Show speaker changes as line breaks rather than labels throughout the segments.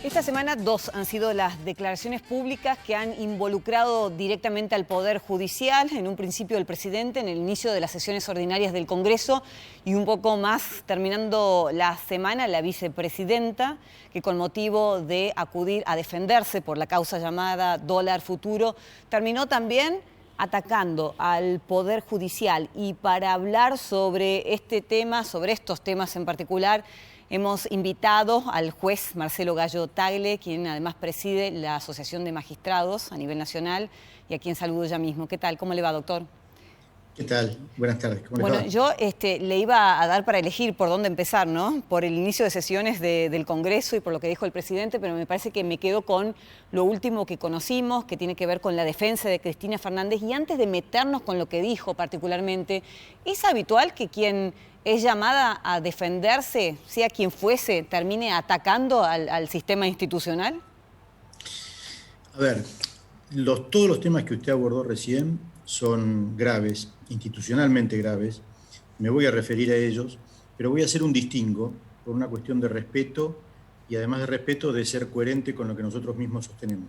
Esta semana dos han sido las declaraciones públicas que han involucrado directamente al Poder Judicial, en un principio el presidente, en el inicio de las sesiones ordinarias del Congreso, y un poco más terminando la semana la vicepresidenta, que con motivo de acudir a defenderse por la causa llamada dólar futuro, terminó también atacando al Poder Judicial. Y para hablar sobre este tema, sobre estos temas en particular, hemos invitado al juez Marcelo Gallo Tagle, quien además preside la Asociación de Magistrados a nivel nacional, y a quien saludo ya mismo. ¿Qué tal? ¿Cómo le va, doctor?
¿Qué tal? Buenas tardes. ¿Cómo le va?
Yo le iba a dar para elegir por dónde empezar, ¿no? Por el inicio de sesiones del Congreso y por lo que dijo el presidente, pero me parece que me quedo con lo último que conocimos, que tiene que ver con la defensa de Cristina Fernández. Y antes de meternos con lo que dijo particularmente, ¿es habitual que quien es llamada a defenderse, sea quien fuese, termine atacando al sistema institucional?
A ver, todos los temas que usted abordó recién son graves, institucionalmente graves. Me voy a referir a ellos, pero voy a hacer un distingo por una cuestión de respeto y además de respeto de ser coherente con lo que nosotros mismos sostenemos.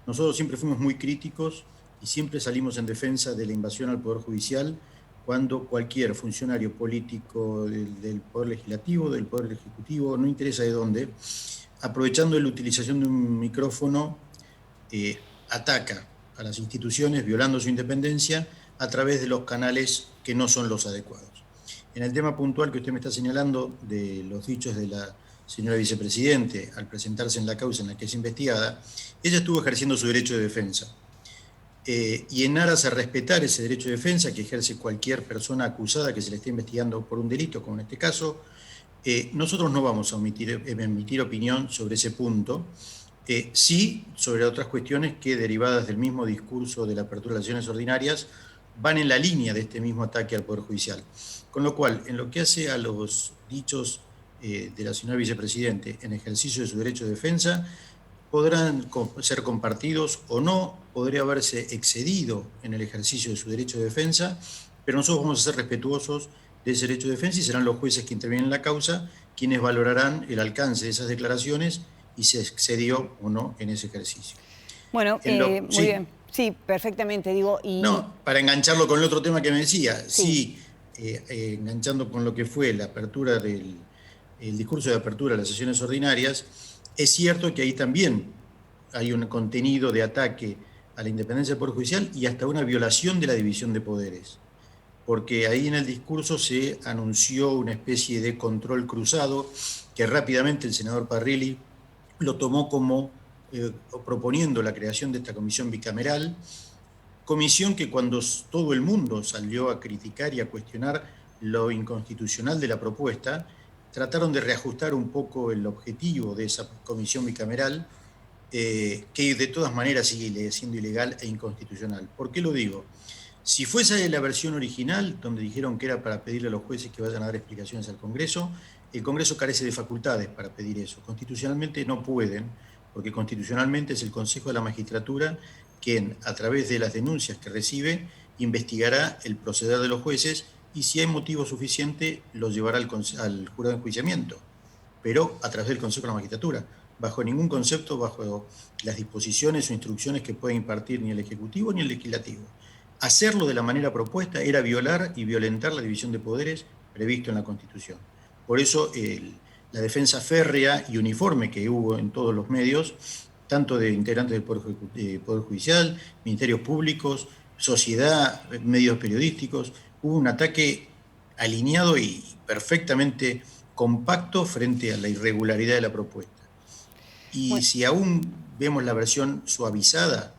Nosotros siempre fuimos muy críticos y siempre salimos en defensa de la invasión al Poder Judicial cuando cualquier funcionario político del Poder Legislativo, del Poder Ejecutivo, no interesa de dónde, aprovechando la utilización de un micrófono, ataca a las instituciones, violando su independencia, a través de los canales que no son los adecuados. En el tema puntual que usted me está señalando, de los dichos de la señora vicepresidente al presentarse en la causa en la que es investigada, ella estuvo ejerciendo su derecho de defensa. Y en aras a respetar ese derecho de defensa que ejerce cualquier persona acusada que se le esté investigando por un delito, como en este caso, nosotros no vamos a emitir opinión sobre ese punto, sí sobre otras cuestiones que, derivadas del mismo discurso de la apertura de las sesiones ordinarias, van en la línea de este mismo ataque al Poder Judicial. Con lo cual, en lo que hace a los dichos de la señora vicepresidente en ejercicio de su derecho de defensa, podrán ser compartidos o no, podría haberse excedido en el ejercicio de su derecho de defensa, pero nosotros vamos a ser respetuosos de ese derecho de defensa y serán los jueces que intervienen en la causa quienes valorarán el alcance de esas declaraciones y si se excedió o no en ese ejercicio.
Bueno, muy bien. Sí, perfectamente, digo.
No, para engancharlo con el otro tema que me decía, enganchando con lo que fue la apertura el discurso de apertura de las sesiones ordinarias, es cierto que ahí también hay un contenido de ataque a la independencia del Poder Judicial y hasta una violación de la división de poderes, porque ahí en el discurso se anunció una especie de control cruzado que rápidamente el senador Parrilli lo tomó como proponiendo la creación de esta comisión bicameral, comisión que cuando todo el mundo salió a criticar y a cuestionar lo inconstitucional de la propuesta, trataron de reajustar un poco el objetivo de esa comisión bicameral, que de todas maneras sigue siendo ilegal e inconstitucional. ¿Por qué lo digo? Si fuese la versión original, donde dijeron que era para pedirle a los jueces que vayan a dar explicaciones al Congreso, el Congreso carece de facultades para pedir eso. Constitucionalmente no pueden, porque constitucionalmente es el Consejo de la Magistratura quien, a través de las denuncias que recibe, investigará el proceder de los jueces y si hay motivo suficiente los llevará al jurado de enjuiciamiento, pero a través del Consejo de la Magistratura, bajo ningún concepto, bajo las disposiciones o instrucciones que puede impartir ni el Ejecutivo ni el Legislativo. Hacerlo de la manera propuesta era violar y violentar la división de poderes previsto en la Constitución. Por eso la defensa férrea y uniforme que hubo en todos los medios, tanto de integrantes del Poder Judicial, ministerios públicos, sociedad, medios periodísticos, hubo un ataque alineado y perfectamente compacto frente a la irregularidad de la propuesta. Y bueno, si aún vemos la versión suavizada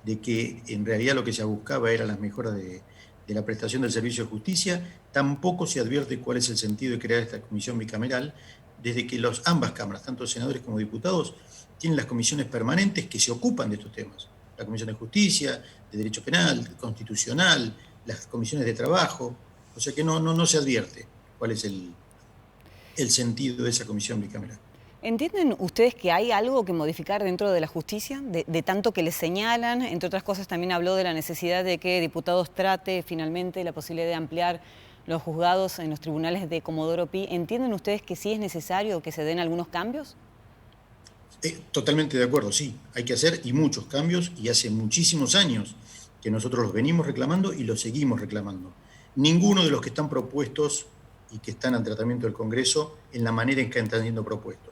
de que en realidad lo que se buscaba era las mejoras de la prestación del servicio de justicia, tampoco se advierte cuál es el sentido de crear esta comisión bicameral, desde que ambas cámaras, tanto senadores como diputados, tienen las comisiones permanentes que se ocupan de estos temas. La Comisión de Justicia, de Derecho Penal, Constitucional, las comisiones de trabajo. O sea que no se advierte cuál es el sentido de esa comisión bicameral.
¿Entienden ustedes que hay algo que modificar dentro de la justicia? De tanto que les señalan, entre otras cosas también habló de la necesidad de que diputados trate finalmente la posibilidad de ampliar los juzgados en los tribunales de Comodoro Pi. ¿Entienden ustedes que sí es necesario que se den algunos cambios?
Totalmente de acuerdo, sí. Hay que hacer y muchos cambios, y hace muchísimos años que nosotros los venimos reclamando y los seguimos reclamando. Ninguno de los que están propuestos y que están al tratamiento del Congreso en la manera en que están siendo propuestos.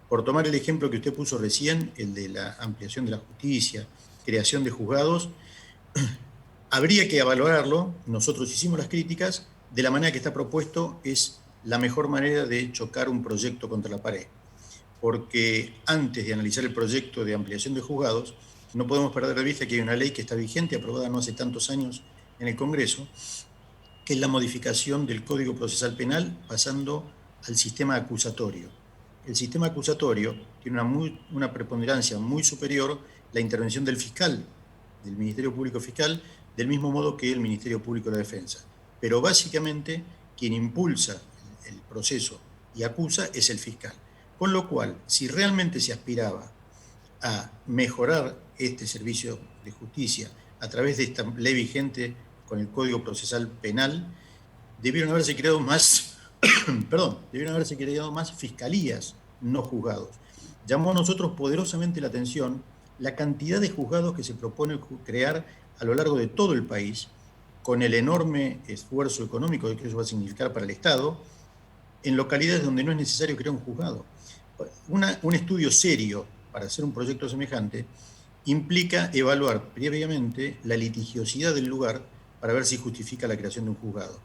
Por tomar el ejemplo que usted puso recién, el de la ampliación de la justicia, creación de juzgados, habría que valorarlo, nosotros hicimos las críticas, de la manera que está propuesto es la mejor manera de chocar un proyecto contra la pared. Porque antes de analizar el proyecto de ampliación de juzgados, no podemos perder de vista que hay una ley que está vigente, aprobada no hace tantos años en el Congreso, que es la modificación del Código Procesal Penal pasando al sistema acusatorio. El sistema acusatorio tiene una preponderancia muy superior la intervención del fiscal, del Ministerio Público Fiscal, del mismo modo que el Ministerio Público de la Defensa. Pero básicamente quien impulsa el proceso y acusa es el fiscal. Con lo cual, si realmente se aspiraba a mejorar este servicio de justicia a través de esta ley vigente con el Código Procesal Penal, debieron haberse creado más fiscalías, no juzgados. Llamó a nosotros poderosamente la atención la cantidad de juzgados que se propone crear a lo largo de todo el país, con el enorme esfuerzo económico que eso va a significar para el Estado, en localidades donde no es necesario crear un juzgado. Un estudio serio para hacer un proyecto semejante implica evaluar previamente la litigiosidad del lugar para ver si justifica la creación de un juzgado.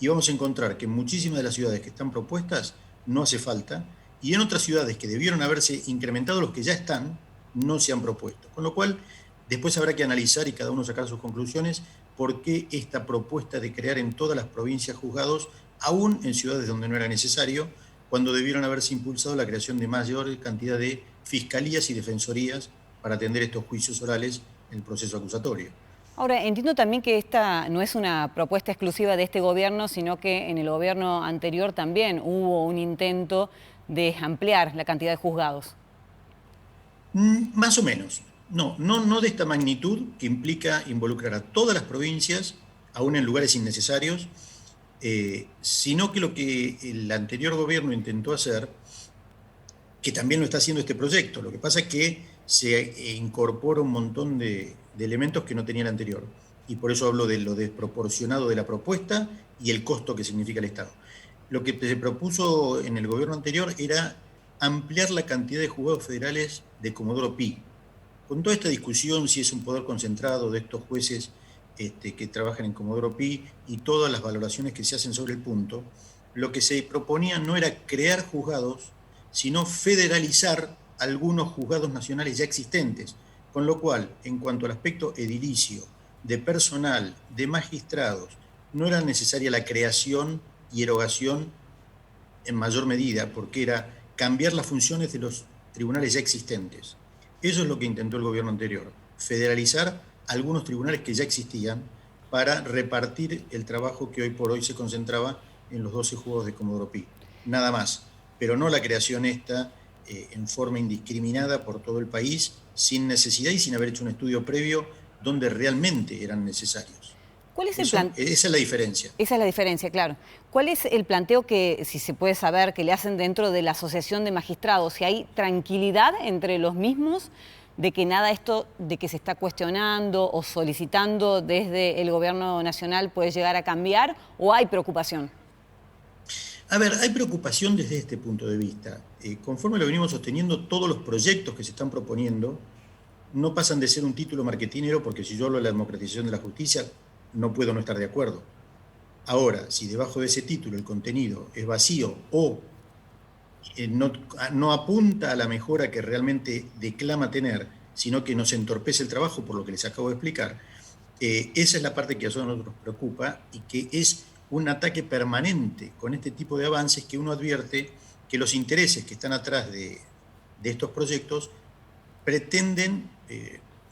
Y vamos a encontrar que en muchísimas de las ciudades que están propuestas no hace falta, y en otras ciudades que debieron haberse incrementado los que ya están, no se han propuesto. Con lo cual, después habrá que analizar y cada uno sacar sus conclusiones por qué esta propuesta de crear en todas las provincias juzgados, aún en ciudades donde no era necesario, cuando debieron haberse impulsado la creación de mayor cantidad de fiscalías y defensorías para atender estos juicios orales en el proceso acusatorio.
Ahora, entiendo también que esta no es una propuesta exclusiva de este gobierno, sino que en el gobierno anterior también hubo un intento de ampliar la cantidad de juzgados.
Más o menos. No de esta magnitud que implica involucrar a todas las provincias, aún en lugares innecesarios, sino que lo que el anterior gobierno intentó hacer, que también lo está haciendo este proyecto, lo que pasa es que se incorpora un montón de elementos que no tenía el anterior, y por eso hablo de lo desproporcionado de la propuesta y el costo que significa el Estado. Lo que se propuso en el gobierno anterior era ampliar la cantidad de juzgados federales de Comodoro Pi. Con toda esta discusión, si es un poder concentrado de estos jueces que trabajan en Comodoro Pi y todas las valoraciones que se hacen sobre el punto, lo que se proponía no era crear juzgados, sino federalizar algunos juzgados nacionales ya existentes, con lo cual, en cuanto al aspecto edilicio, de personal, de magistrados, no era necesaria la creación y erogación en mayor medida, porque era cambiar las funciones de los tribunales ya existentes. Eso es lo que intentó el gobierno anterior, federalizar algunos tribunales que ya existían para repartir el trabajo que hoy por hoy se concentraba en los 12 juzgados de Comodoro Pi. Nada más, pero no la creación en forma indiscriminada por todo el país, sin necesidad y sin haber hecho un estudio previo donde realmente eran necesarios.
¿Cuál es el plan?
Esa es la diferencia.
Esa es la diferencia, claro. ¿Cuál es el planteo que, si se puede saber, que le hacen dentro de la Asociación de Magistrados? Si hay tranquilidad entre los mismos de que nada esto de que se está cuestionando o solicitando desde el gobierno nacional puede llegar a cambiar, ¿o hay preocupación?
A ver, hay preocupación desde este punto de vista. Conforme lo venimos sosteniendo, todos los proyectos que se están proponiendo no pasan de ser un título marketinero, porque si yo hablo de la democratización de la justicia, no puedo no estar de acuerdo. Ahora, si debajo de ese título el contenido es vacío o no apunta a la mejora que realmente declama tener, sino que nos entorpece el trabajo, por lo que les acabo de explicar, esa es la parte que a nosotros nos preocupa y que es un ataque permanente con este tipo de avances que uno advierte que los intereses que están atrás de estos proyectos pretenden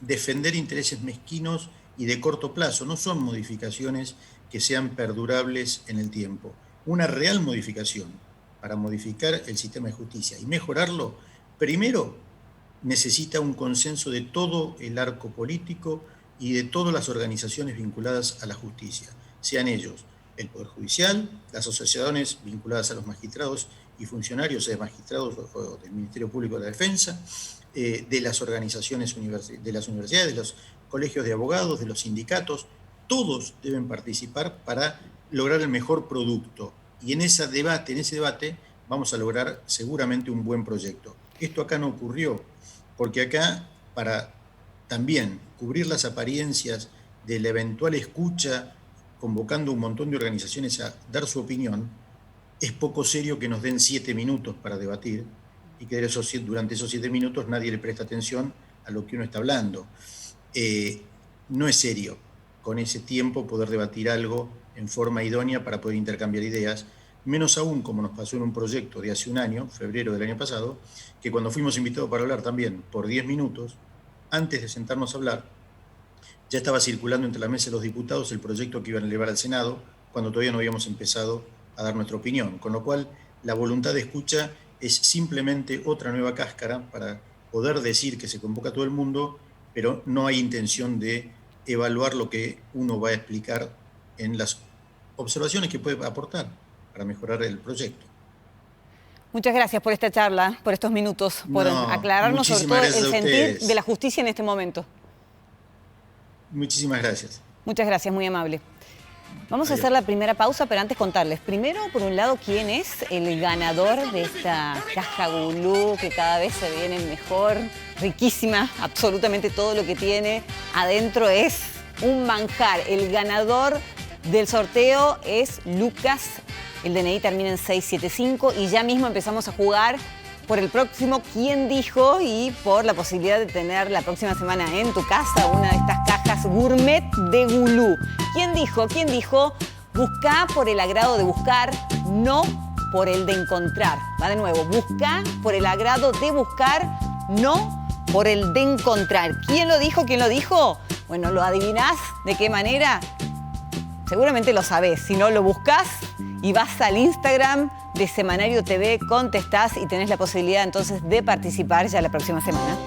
defender intereses mezquinos y de corto plazo. No son modificaciones que sean perdurables en el tiempo. Una real modificación para modificar el sistema de justicia y mejorarlo, primero necesita un consenso de todo el arco político y de todas las organizaciones vinculadas a la justicia, sean ellos el Poder Judicial, las asociaciones vinculadas a los magistrados y funcionarios de magistrados o del Ministerio Público de la Defensa, de las organizaciones de las universidades, de los colegios de abogados, de los sindicatos. Todos deben participar para lograr el mejor producto. Y en ese debate vamos a lograr seguramente un buen proyecto. Esto acá no ocurrió, porque acá, para también cubrir las apariencias de la eventual escucha, convocando un montón de organizaciones a dar su opinión, es poco serio que nos den 7 minutos para debatir y que durante esos 7 minutos nadie le presta atención a lo que uno está hablando. No es serio con ese tiempo poder debatir algo en forma idónea para poder intercambiar ideas, menos aún como nos pasó en un proyecto de hace un año, febrero del año pasado, que cuando fuimos invitados para hablar también por 10 minutos, antes de sentarnos a hablar, ya estaba circulando entre la mesa de los diputados el proyecto que iban a elevar al Senado, cuando todavía no habíamos empezado a dar nuestra opinión, con lo cual la voluntad de escucha es simplemente otra nueva cáscara para poder decir que se convoca a todo el mundo, pero no hay intención de evaluar lo que uno va a explicar en las observaciones que puede aportar para mejorar el proyecto.
Muchas gracias por esta charla, por estos minutos, por aclararnos sobre todo el sentir de la justicia en este momento.
Muchísimas gracias.
Muchas gracias, muy amable. Vamos a hacer la primera pausa, pero antes contarles. Primero, por un lado, quién es el ganador de esta caja Gulú, que cada vez se viene mejor, riquísima, absolutamente todo lo que tiene adentro es un manjar. El ganador del sorteo es Lucas, el DNI termina en 675 y ya mismo empezamos a jugar por el próximo ¿Quién dijo? Y por la posibilidad de tener la próxima semana en tu casa una de estas cajas gourmet de Gulú. ¿Quién dijo? ¿Quién dijo? Busca por el agrado de buscar, no por el de encontrar. Va de nuevo, busca por el agrado de buscar, no por el de encontrar. ¿Quién lo dijo? ¿Quién lo dijo? Bueno, ¿lo adivinás? ¿De qué manera? Seguramente lo sabés. Si no, lo buscás y vas al Instagram de Semanario TV, contestás y tenés la posibilidad entonces de participar ya la próxima semana.